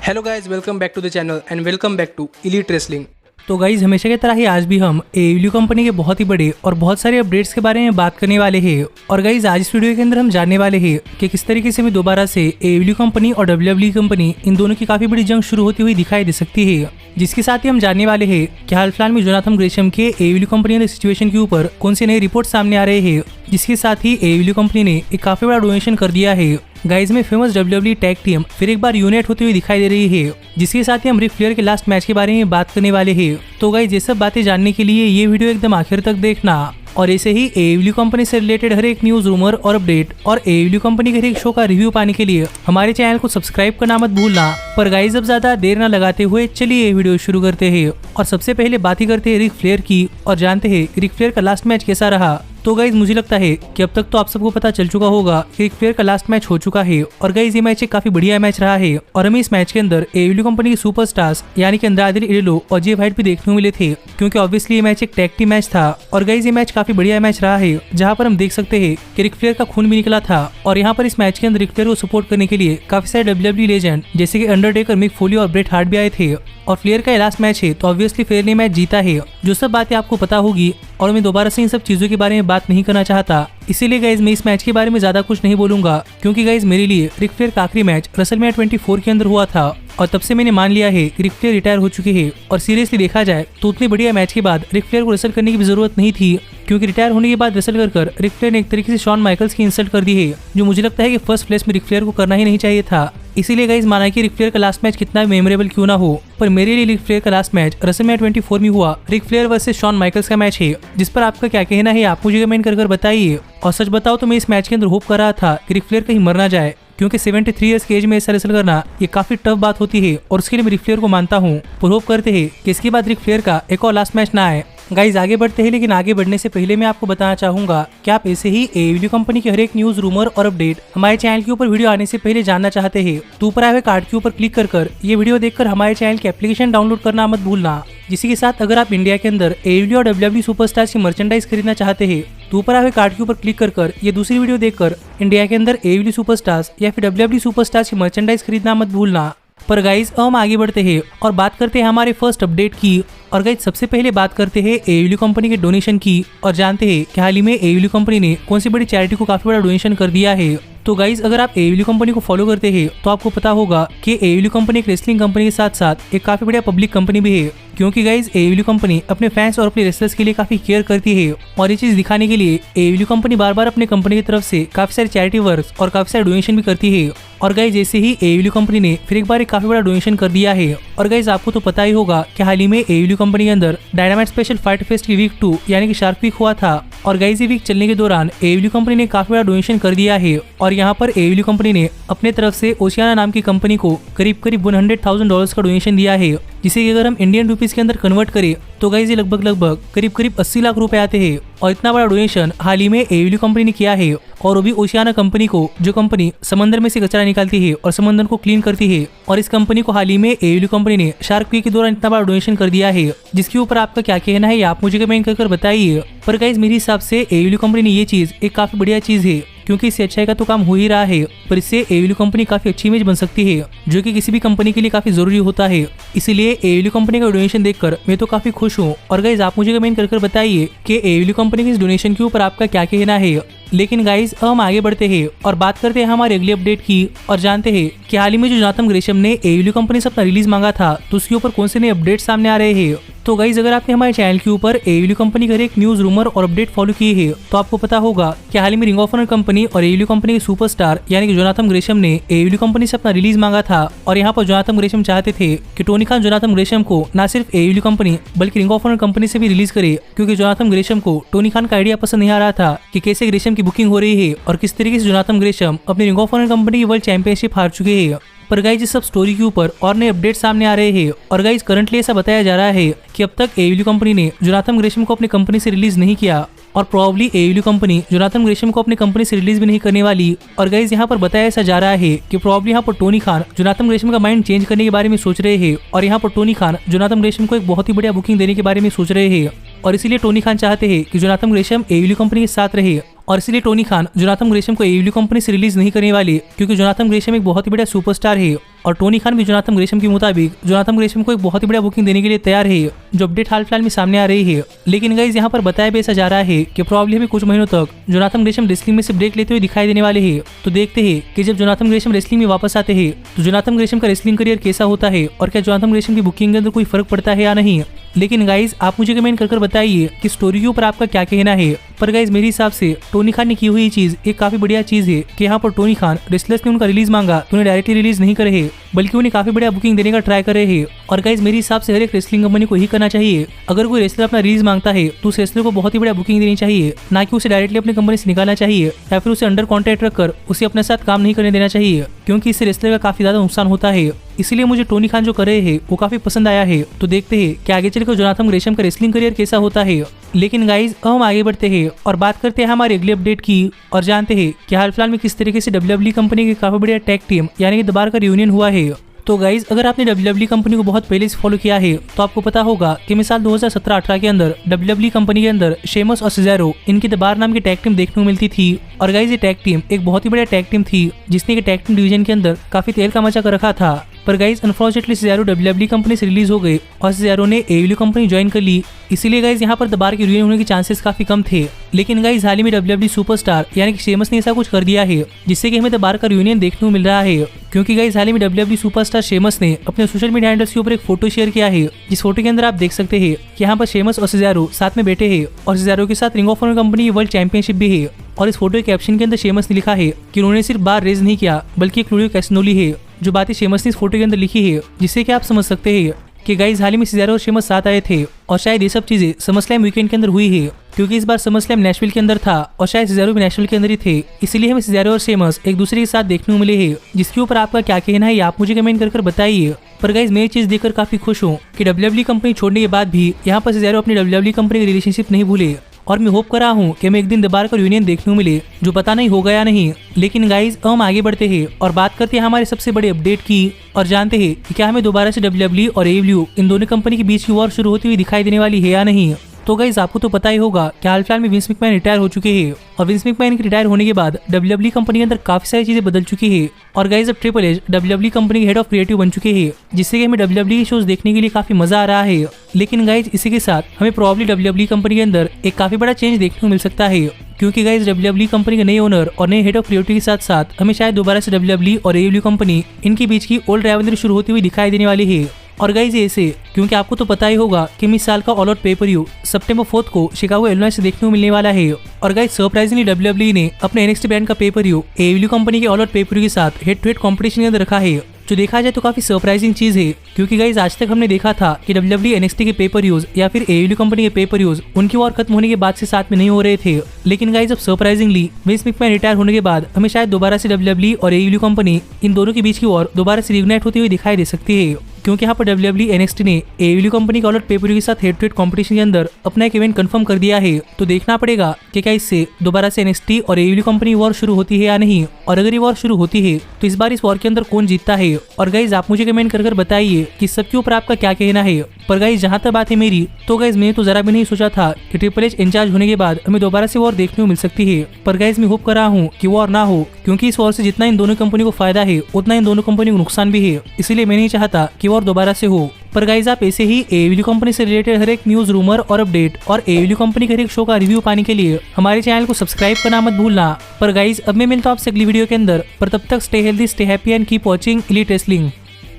Hello guys, welcome back to the channel and welcome back to Elite Wrestling. तो guys हमेशा की तरह ही आज भी हम AEW कंपनी के बहुत ही बड़े और बहुत सारे अपडेट्स के बारे में बात करने वाले हैं। और गाइज आज इस वीडियो के अंदर हम जानने वाले हैं कि किस तरीके से हमें दोबारा से AEW कंपनी और WWE कंपनी इन दोनों की काफी बड़ी जंग शुरू होती हुई दिखाई दे सकती है। जिसके साथ ही हम जानने वाले हैं कि हाल फिलहाल में जोनाथन ग्रेशम के AEW कंपनी के सिचुएशन के ऊपर कौन से नए रिपोर्ट सामने आ रहे हैं। जिसके साथ ही AEW कंपनी ने एक काफी बड़ा डोनेशन कर दिया है। गाइज में फेमस WWE टैग टीम फिर एक बार यूनाइट होती हुई दिखाई दे रही है। जिसके साथ ही हम रिक फ्लेयर के लास्ट मैच के बारे में बात करने वाले हैं। तो गाइज ये सब बातें जानने के लिए ये वीडियो एकदम आखिर तक देखना। और ऐसे ही AEW कंपनी से रिलेटेड हर एक न्यूज, रूमर और अपडेट और AEW कंपनी के हर एक शो का रिव्यू पाने के लिए हमारे चैनल को सब्सक्राइब करना मत भूलना। पर गाइज अब ज्यादा देर न लगाते हुए चलिए ये वीडियो शुरू करते हैं। और सबसे पहले बात ही करते हैं रिक फ्लेयर की और जानते हैं रिक फ्लेयर का लास्ट मैच कैसा रहा। तो गाइज मुझे लगता है कि अब तक तो आप सबको पता चल चुका होगा कि रिक फ्लेयर का लास्ट मैच हो चुका है। और गाइज ये मैच एक काफी बढ़िया मैच रहा है। और हमें इस मैच के अंदर AEW कंपनी के सुपरस्टार्स यानी कि अंद्रादे इडिलो और जे वाइट भी देखने को मिले थे, क्योंकि ऑब्वियसली ये मैच एक टैग टीम मैच था। और गाइज ये मैच काफी बढ़िया मैच रहा है, जहाँ पर हम देख सकते हैं कि रिक फ्लेयर का खून भी निकला था। और यहाँ पर इस मैच के अंदर रिक फ्लेयर को सपोर्ट करने के लिए काफी सारे WWE लेजेंड जैसे कि अंडरटेकर, मिक फोली और ब्रेट हार्ट भी आए थे। और फ्लेयर का लास्ट मैच है तो ऑब्वियसली फ्लेयर ने मैच जीता है, जो सब बातें आपको पता होगी। और मैं दोबारा से इन सब चीजों के बारे में बात नहीं करना चाहता, इसीलिए गाइज मैं इस मैच के बारे में ज्यादा कुछ नहीं बोलूंगा। क्योंकि गाइज मेरे लिए रिक फ्लेयर का आखिरी मैच रेसलमेनिया 24 के अंदर हुआ था और तब से मैंने मान लिया है कि रिक फ्लेयर रिटायर हो चुके हैं। और सीरियसली देखा जाए तो उतने बढ़िया मैच के बाद रिक फ्लेयर को रेसल करने की भी जरूरत नहीं थी, क्योंकि रिटायर होने के बाद रेसल कर रिक फ्लेयर ने एक तरीके से शॉन माइकल्स की इंसल्ट कर दी है, जो मुझे लगता है कि फर्स्ट प्लेस में रिक फ्लेयर को करना ही नहीं चाहिए था। इसीलिए गाइज माना कि रिक फ्लेयर का लास्ट मैच कितना मेमोरेबल क्यों ना हो, पर मेरे लिए रिक फ्लेयर का लास्ट मैच रेसलमेनिया 24 में हुआ Ric Flair versus Shawn Michaels का मैच है। जिस पर आपका क्या कहना है आप मुझे कमेंट कर बताइए। और सच बताओ तो मैं इस मैच के अंदर होप कर रहा था कि रिक फ्लेयर कहीं मर ना जाए, क्योंकि 73 इयर्स के एज में ऐसा रेसल करना ये काफी टफ बात होती है। और उसके लिए मैं रिक फ्लेयर को मानता हूँ, पर होप करते हैं कि इसके बाद रिक फ्लेयर का एक और लास्ट मैच ना आए। गाइज आगे बढ़ते हैं, लेकिन आगे बढ़ने से पहले मैं आपको बताना चाहूंगा कि आप ऐसे ही AEW कंपनी के हर एक न्यूज, रूमर और अपडेट हमारे चैनल के ऊपर वीडियो आने से पहले जानना चाहते हैं तो ऊपर आए हुए कार्ड के ऊपर क्लिक कर ये वीडियो देखकर हमारे चैनल की एप्लीकेशन डाउनलोड करना मत भूलना। जिसी के साथ अगर आप इंडिया के अंदर AEW और WWE सुपरस्टार्स की मर्चेंडाइज खरीदना चाहते हैं तो ऊपर आए हुए कार्ड के ऊपर क्लिक कर ये दूसरी वीडियो देखकर इंडिया के अंदर AEW सुपरस्टार्स या फिर WWE सुपरस्टार्स की मर्चेंडाइज खरीदना मत भूलना। पर गाइज हम आगे बढ़ते हैं और बात करते हैं हमारे फर्स्ट अपडेट की। और गाइज सबसे पहले बात करते हैं AEW कंपनी के डोनेशन की और जानते हैं कि हाल ही में AEW कंपनी ने कौन सी बड़ी चैरिटी को काफी बड़ा डोनेशन कर दिया है। तो गाइज अगर आप AEW कंपनी को फॉलो करते हैं तो आपको पता होगा कि AEW कंपनी एक रेसलिंग कंपनी के साथ साथ एक काफी बढ़िया पब्लिक कंपनी भी है, क्योंकि गाइज AEW कंपनी अपने फैंस और अपने रेसलर्स के लिए काफी केयर करती है। और ये चीज दिखाने के लिए AEW कंपनी बार बार अपने कंपनी की तरफ से काफी सारे चैरिटी वर्क और काफी सारे डोनेशन भी करती है। और गाइज जैसे ही AEW कंपनी ने फिर एक बार एक काफी बड़ा डोनेशन कर दिया है। और गाइज आपको तो पता ही होगा कि हाल ही में AEW कंपनी के अंदर डायनामाइट स्पेशल फाइट फेस्ट की वीक 2 यानी कि शार्क वीक हुआ था। और गाइज ये वीक चलने के दौरान AEW कंपनी ने काफी बड़ा डोनेशन कर दिया है। और यहाँ पर AEW कंपनी ने अपने तरफ से ओशियाना नाम की कंपनी को करीब $100,000 का डोनेशन दिया है, जिसे कि अगर हम इंडियन रुपीस के अंदर कन्वर्ट करें तो गाइज ये लगभग करीब 80 लाख रुपए आते हैं। और इतना बड़ा डोनेशन हाल ही में AEW कंपनी ने किया है, और वो भी ओशियाना कंपनी को, जो कंपनी समंदर में से कचरा निकालती है और समंदर को क्लीन करती है। और इस कंपनी को हाल ही में AEW कंपनी ने शार्क वीक के दौरान इतना बड़ा डोनेशन कर दिया है, जिसके ऊपर आपका क्या कहना है आप मुझे कमेंट कर बताइए। पर गाइज मेरे हिसाब से AEW कंपनी ने ये चीज एक काफी बढ़िया चीज है, क्योंकि इससे अच्छाई का तो काम हो ही रहा है, पर इससे AEW कंपनी काफी अच्छी इमेज बन सकती है, जो कि किसी भी कंपनी के लिए काफी जरूरी होता है। इसीलिए AEW कंपनी का डोनेशन देखकर मैं तो काफी खुश हूँ। और गाइज आप मुझे कमेंट कर बताइए कि AEW कंपनी के इस डोनेशन के ऊपर आपका क्या कहना है। लेकिन गाइज हम आगे बढ़ते हैं और बात करते हैं हमारे अगले अपडेट की और जानते हैं कि हाल ही में जो जोनाथन ग्रेशम ने AEW कंपनी से अपना रिलीज मांगा था तो उसके ऊपर कौन से नए अपडेट सामने आ रहे हैं। तो गाइज अगर आपने हमारे चैनल के ऊपर AEW कंपनी का एक न्यूज, रूमर और अपडेट फॉलो किए हैं तो आपको पता होगा कि हाल ही में रिंग ऑफ ऑनर कंपनी और AEW कंपनी के सुपरस्टार यानी कि जोनाथन ग्रेशम ने AEW कंपनी से अपना रिलीज मांगा था। और यहाँ पर जोनाथन ग्रेशम चाहते थे कि टोनी खान जोनाथन ग्रेशम को न सिर्फ AEW कंपनी बल्कि रिंग ऑफ ऑनर कंपनी से भी रिलीज करे, क्योंकि जोनाथन ग्रेशम को टोनी खान का आइडिया पसंद नहीं आ रहा था कि कैसे ग्रेशम की बुकिंग हो रही है और किस तरीके से जोनाथन ग्रेशम अपनी रिंग ऑफ ऑनर कंपनी की वर्ल्ड चैंपियनशिप हार चुके हैं। पर गाइज इस सब स्टोरी के ऊपर और नए अपडेट सामने आ रहे हैं। और गाइज करंटली ऐसा बताया जा रहा है कि अब तक AEW कंपनी ने जोनाथन ग्रेशम को अपनी कंपनी से रिलीज नहीं किया, और probably AEW company Jonathan Gresham को अपनी कंपनी से रिलीज भी नहीं करने वाली। और गाइज यहाँ पर बताया ऐसा जा रहा है कि प्रोबेबली यहाँ पर टोनी खान जोनाथन ग्रेशम का माइंड चेंज करने के बारे में सोच रहे हैं, और यहाँ पर टोनी खान जोनाथन ग्रेशम को एक बहुत ही बढ़िया बुकिंग देने के बारे में सोच रहे हैं। और इसीलिए टोनी खान चाहते हैं कि जोनाथन ग्रेशम AEW कंपनी के साथ रहे। और इसीलिए टोनी खान जोनाथन ग्रेशम को AEW कंपनी से रिलीज नहीं करने वाले, क्योंकि जोनाथन ग्रेशम एक बहुत ही बड़ा सुपरस्टार है और टोनी खान भी जोनाथन ग्रेशम के मुताबिक जोनाथन ग्रेशम को एक बहुत ही बड़ा बुकिंग देने के लिए तैयार है, जो अपडेट हाल फिलहाल में सामने आ रही है। लेकिन गाइस यहाँ पर बताया भी ऐसा जा रहा है कि प्रॉब्लम हमें कुछ महीनों तक जोनाथन ग्रेशम रेसलिंग में से ब्रेक लेते हुए दिखाई देने वाले हैं। तो देखते हैं कि जब जोनाथन ग्रेशम रेसलिंग में वापस आते हैं तो जोनाथन ग्रेशम का रेसलिंग करियर कैसा होता है और क्या जोनाथन ग्रेशम की बुकिंग के अंदर कोई फर्क पड़ता है या नहीं। लेकिन गाइज आप मुझे कमेंट कर बताइए कि स्टोरी के ऊपर आपका क्या कहना है। पर गाइज मेरे हिसाब से टोनी खान ने की हुई चीज एक काफी बढ़िया चीज है कि यहाँ पर टोनी खान रेसलर्स ने उनका रिलीज मांगा तो उन्हें डायरेक्टली रिलीज नहीं करे है, बल्कि उन्हें काफी बढ़िया बुकिंग देने का ट्राई कर रहे हैं। और गाइज मेरे हिसाब से हर एक रेसलिंग कंपनी को ही करना चाहिए। अगर कोई रेसलर अपना रिलीज मांगता है तो उस रेसलर को बहुत ही बढ़िया बुकिंग देनी चाहिए, ना कि उसे डायरेक्टली अपनी कंपनी से निकालना चाहिए या फिर उसे अंडर कॉन्ट्रैक्ट रखकर उसे अपने साथ काम नहीं करने देना चाहिए, क्योंकि इससे रेसलर का काफी ज्यादा नुकसान होता है। इसलिए मुझे टोनी खान जो कर रहे हैं वो काफी पसंद आया है। तो देखते हैं कि आगे चलकर जोनाथन ग्रेशम का रेसलिंग करियर कैसा होता है। लेकिन गाइज हम आगे बढ़ते हैं और बात करते हैं हमारे अगले अपडेट की और जानते हैं कि हाल फिलहाल में किस तरीके से डब्ल्यूडब्ल्यूई कंपनी की काफी बढ़िया टैग टीम यानी कि दोबारा का रियूनियन हुआ है। तो गाइज अगर आपने डब्ल्यूडब्ल्यूई कंपनी को बहुत पहले से फॉलो किया है तो आपको पता होगा कि मिसाल 2017-18 के अंदर डब्ल्यूडब्ल्यूई कंपनी के अंदर शेमस और सिज़ारो इनकी द बार नाम की टैग टीम देखने को मिलती थी। और गाइज ये टैग टीम एक बहुत ही बढ़िया टैग टीम थी जिसने टैग टीम डिवीजन के अंदर काफी तेल का मचा कर रखा था। पर गाइज अनफॉर्चुनेटली सिज़ारो डब्ल्यूडब्ल्यूई कंपनी से रिलीज हो गए और सिज़ारो ने एडब्ल्यू कंपनी ज्वाइन कर ली। इसीलिए गाइज यहाँ पर दोबारा की रियूनियन होने के चांसेस काफी कम थे। लेकिन गाइज हाल ही में डब्ल्यूडब्ल्यूई सुपरस्टार यानी कि शेमस ने ऐसा कुछ कर दिया है जिससे कि हमें दोबारा का रियूनियन देखने को मिल रहा है। क्योंकि गाइज हाल ही में डब्ल्यूडब्ल्यूई सुपरस्टार शेमस ने अपने सोशल मीडिया हैंडल्स के ऊपर एक फोटो शेयर किया है, जिस फोटो के अंदर आप देख सकते हैं कि यहाँ पर शेमस और सिज़ारो साथ में बैठे हैं और सिज़ारो के साथ Ring of Honor company world championship भी है। और इस फोटो के कैप्शन के अंदर शेमस ने लिखा है कि उन्होंने सिर्फ बार रेज नहीं किया बल्कि एक क्लूडियो कैसनोली है। जो बातें शेमस ने इस फोटो के अंदर लिखी है जिससे कि आप समझ सकते हैं कि गाइज हाल ही में सिज़ारो और शेमस साथ आए थे और शायद ये सब चीजें समरस्लैम वीकेंड के अंदर हुई है, क्योंकि इस बार समरस्लैम नेशविल के अंदर था और शायद सिज़ारो भी नेशविल के अंदर ही थे। इसीलिए हमें सिज़ारो और शेमस एक दूसरे के साथ देखने को मिले हैं, जिसके ऊपर आपका क्या कहना है आप मुझे कमेंट कर बताइए। पर गाइज मैं ये चीज देखकर काफी खुश हूँ कि डब्ल्यूडब्ल्यूई कंपनी छोड़ने के बाद भी यहाँ पर सिज़ारो अपनी डब्ल्यूडब्ल्यूई कंपनी की रिलेशनशिप नहीं भूले। और मैं होप कर रहा हूँ कि मैं एक दिन दोबारा का यूनियन देखने को मिले, जो पता नहीं होगा या नहीं। लेकिन गाइज हम आगे बढ़ते हैं और बात करते हैं हमारे सबसे बड़े अपडेट की और जानते हैं कि क्या हमें दोबारा से डब्ल्यूडब्ल्यूई और एडब्ल्यू इन दोनों कंपनी के बीच की वॉर शुरू होती हुई दिखाई देने वाली है या नहीं। तो गाइज आपको तो पता ही होगा कि हाल फिलहाल में विंस मैकमैन रिटायर हो चुके हैं और विंस मैकमैन के रिटायर होने के बाद डब्ल्यूडब्ल्यूई कंपनी के अंदर काफी सारी चीजें बदल चुकी है। और गाइज अब ट्रिपल एच डब्ल्यूडब्ल्यूई कंपनी के हेड ऑफ क्रिएटिव बन चुके हैं, जिससे कि हमें डब्ल्यूडब्ल्यूई शोज देखने के लिए काफी मजा आ रहा है। लेकिन गाइज इसी के साथ हमें प्रॉब्ली डब्ल्यूडब्ल्यूई कंपनी के अंदर एक काफी बड़ा चेंज देखने को मिल सकता है, क्योंकि गाइज डब्ल्यूडब्ल्यूई कंपनी के नए ओनर और नए हेड ऑफ क्रिएटिव के साथ साथ हमें शायद दोबारा से डब्ल्यूडब्ल्यूई और एडब्ल्यू कंपनी इनके बीच की ओल्ड राइवलरी शुरू होती हुई दिखाई देने वाली है। और गाइज ये ऐसे क्योंकि आपको तो पता ही होगा कि इस साल का ऑल आउट पेपर-व्यू सितंबर 4 को शिकागो इलिनॉय से देखने को मिलने वाला है। और गाइज सरप्राइजिंगली डब्ल्यूडब्ल्यूई ने अपने एनएक्सटी ब्रांड का पेपर-व्यू एडब्ल्यू कंपनी के ऑल आउट पेपर-व्यू के साथ हेड टू हेड कंपटीशन के अंदर रखा है, जो देखा जाए तो काफी सरप्राइजिंग चीज है। क्योंकि गाइज आज तक हमने देखा था कि डब्ल्यूडब्ल्यूई एनएक्सटी के पेपर-व्यूज या फिर एडब्ल्यू कंपनी के पेपर-व्यूज उनकी वॉर खत्म होने के बाद से साथ में नहीं हो रहे थे। लेकिन गाइज अब सरप्राइजिंगली विंस मैकमैन रिटायर होने के बाद हमें शायद दोबारा से डब्ल्यूडब्ल्यूई और एडब्ल्यू कंपनी इन दोनों के बीच की वॉर दोबारा से रियूनाइट होती हुई दिखाई दे सकती है। क्योंकि यहाँ पर डब्ल्यूडब्ल्यूई एनएक्सटी ने एडब्ल्यू कंपनी के ऑल आउट पेपर-व्यू के साथ हेड टू हेड कंपटीशन के अंदर अपना एक इवेंट कंफर्म कर दिया है। तो देखना पड़ेगा कि क्या इससे दोबारा से एनएक्सटी और एडब्ल्यू कंपनी वॉर शुरू होती है या नहीं। और अगर ये वॉर शुरू होती है तो इस बार इस वॉर के अंदर कौन जीतता है। और गाइज आप मुझे कमेंट कर बताइए कि सबके ऊपर आपका क्या कहना है। पर गाइज जहाँ तक बात है मेरी, तो गाइज मैंने तो जरा भी नहीं सोचा था कि ट्रिपल एच इंचार्ज होने के बाद हमें दोबारा से वॉर देखने को मिल सकती है। पर गाइज मैं होप कर रहा हूँ कि वॉर ना हो, क्योंकि इस वॉर से जितना इन दोनों कंपनी को फायदा है उतना इन दोनों कंपनी को नुकसान भी है। इसलिए मैं नहीं चाहता कि वॉर दोबारा से हो। पर गाइज आप ऐसे ही एडब्ल्यू कंपनी से रिलेटेड हर एक न्यूज, रूमर और अपडेट और एडब्ल्यू कंपनी के हर एक शो का रिव्यू पाने के लिए हमारे चैनल को सब्सक्राइब करना मत भूलना। पर गाइज अब मैं मिलता हूँ आपसे अगली वीडियो के अंदर, पर तब तक stay healthy, stay happy and keep watching elite wrestling.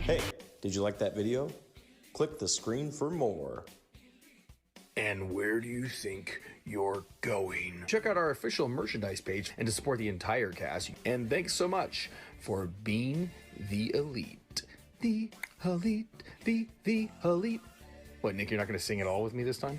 Hey, did you like that video? Click the screen for more. And where do you think you're going? Check out our official merchandise page and to support the entire cast. And thanks so much for being the elite. The elite. What, Nick, you're not going to sing it all with me this time?